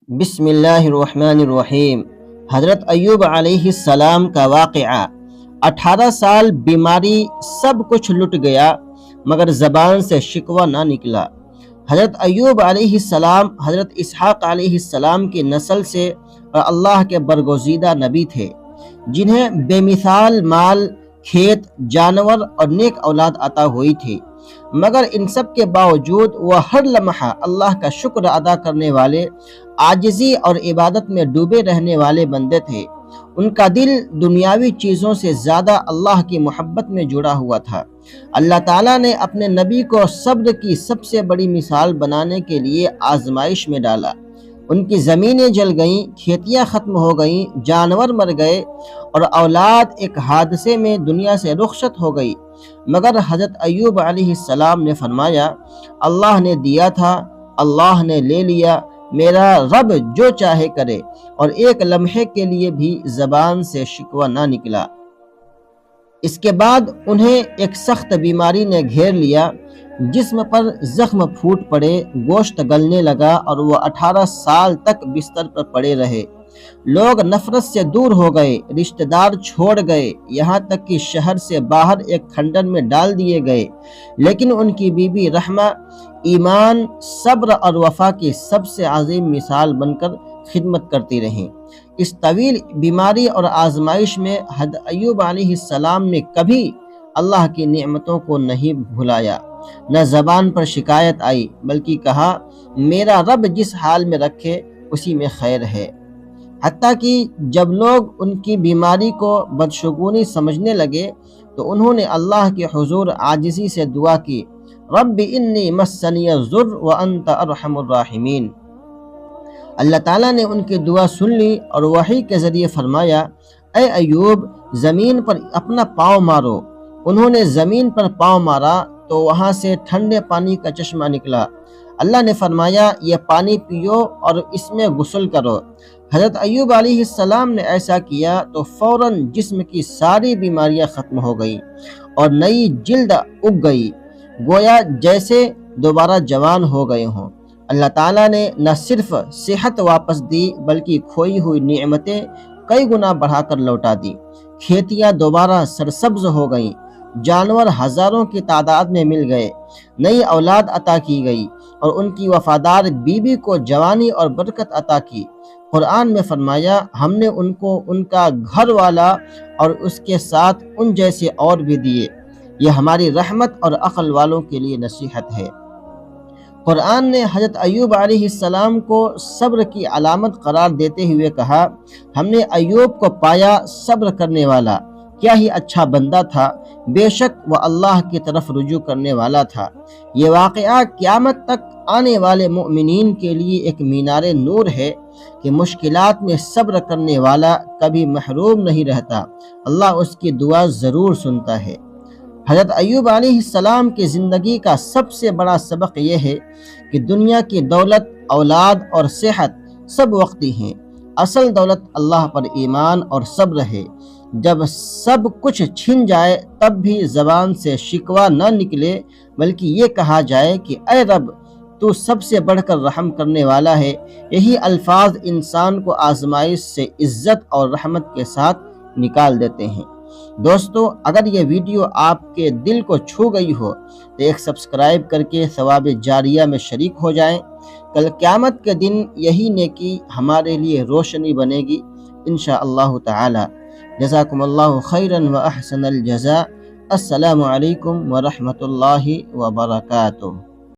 بسم اللہ الرحمن الرحیم۔ حضرت ایوب علیہ السلام کا واقعہ۔ 18 سال بیماری، سب کچھ لٹ گیا مگر زبان سے شکوہ نہ نکلا۔ حضرت ایوب علیہ السلام حضرت اسحاق علیہ السلام کی نسل سے اور اللہ کے برگزیدہ نبی تھے، جنہیں بے مثال مال، کھیت، جانور اور نیک اولاد عطا ہوئی تھی، مگر ان سب کے باوجود وہ ہر لمحہ اللہ کا شکر ادا کرنے والے، عاجزی اور عبادت میں ڈوبے رہنے والے بندے تھے۔ ان کا دل دنیاوی چیزوں سے زیادہ اللہ کی محبت میں جڑا ہوا تھا۔ اللہ تعالیٰ نے اپنے نبی کو صبر کی سب سے بڑی مثال بنانے کے لیے آزمائش میں ڈالا۔ ان کی زمینیں جل گئیں، کھیتیاں ختم ہو گئیں، جانور مر گئے اور اولاد ایک حادثے میں دنیا سے رخصت ہو گئی، مگر حضرت ایوب علیہ السلام نے فرمایا، اللہ نے دیا تھا، اللہ نے لے لیا، میرا رب جو چاہے کرے، اور ایک لمحے کے لیے بھی زبان سے شکوہ نہ نکلا۔ اس کے بعد انہیں ایک سخت بیماری نے گھیر لیا، جسم پر زخم پھوٹ پڑے، گوشت گلنے لگا اور وہ 18 سال تک بستر پر پڑے رہے۔ لوگ نفرت سے دور ہو گئے، رشتہ دار چھوڑ گئے، یہاں تک کہ شہر سے باہر ایک کھنڈر میں ڈال دیے گئے، لیکن ان کی بیوی رحمہ ایمان، صبر اور وفا کی سب سے عظیم مثال بن کر خدمت کرتی رہیں۔ اس طویل بیماری اور آزمائش میں حضرت ایوب علیہ السلام نے کبھی اللہ کی نعمتوں کو نہیں بھلایا، نہ زبان پر شکایت آئی، بلکہ کہا، میرا رب جس حال میں رکھے اسی میں خیر ہے۔ حتیٰ کہ جب لوگ ان کی بیماری کو بدشگونی سمجھنے لگے تو انہوں نے اللہ کے حضور عاجزی سے دعا کی، رب انی مسنی الضر وانت ارحم الراحمین۔ اللہ تعالیٰ نے ان کی دعا سن لی اور وحی کے ذریعے فرمایا، اے ایوب، زمین پر اپنا پاؤں مارو۔ انہوں نے زمین پر پاؤں مارا تو وہاں سے ٹھنڈے پانی کا چشمہ نکلا۔ اللہ نے فرمایا، یہ پانی پیو اور اس میں غسل کرو۔ حضرت ایوب علیہ السلام نے ایسا کیا تو فوراً جسم کی ساری بیماریاں ختم ہو گئیں اور نئی جلد اگ گئی، گویا جیسے دوبارہ جوان ہو گئے ہوں۔ اللہ تعالیٰ نے نہ صرف صحت واپس دی بلکہ کھوئی ہوئی نعمتیں کئی گنا بڑھا کر لوٹا دی۔ کھیتیاں دوبارہ سرسبز ہو گئیں، جانور ہزاروں کی تعداد میں مل گئے، نئی اولاد عطا کی گئی اور ان کی وفادار بیوی کو جوانی اور برکت عطا کی۔ قرآن میں فرمایا، ہم نے ان کو ان کا گھر والا اور اس کے ساتھ ان جیسے اور بھی دیے، یہ ہماری رحمت اور عقل والوں کے لیے نصیحت ہے۔ قرآن نے حضرت ایوب علیہ السلام کو صبر کی علامت قرار دیتے ہوئے کہا، ہم نے ایوب کو پایا صبر کرنے والا، کیا ہی اچھا بندہ تھا، بے شک وہ اللہ کی طرف رجوع کرنے والا تھا۔ یہ واقعہ قیامت تک آنے والے مؤمنین کے لیے ایک مینار نور ہے کہ مشکلات میں صبر کرنے والا کبھی محروم نہیں رہتا، اللہ اس کی دعا ضرور سنتا ہے۔ حضرت ایوب علیہ السلام کی زندگی کا سب سے بڑا سبق یہ ہے کہ دنیا کی دولت، اولاد اور صحت سب وقتی ہیں، اصل دولت اللہ پر ایمان اور صبر ہے۔ جب سب کچھ چھن جائے تب بھی زبان سے شکوہ نہ نکلے، بلکہ یہ کہا جائے کہ اے رب، تو سب سے بڑھ کر رحم کرنے والا ہے۔ یہی الفاظ انسان کو آزمائش سے عزت اور رحمت کے ساتھ نکال دیتے ہیں۔ دوستو، اگر یہ ویڈیو آپ کے دل کو چھو گئی ہو تو ایک سبسکرائب کر کے ثواب جاریہ میں شریک ہو جائیں۔ کل قیامت کے دن یہی نیکی ہمارے لیے روشنی بنے گی انشاءاللہ تعالی۔ جزاکم اللہ خیرا و احسن الجزاء۔ السلام علیکم ورحمۃ اللہ وبرکاتہ۔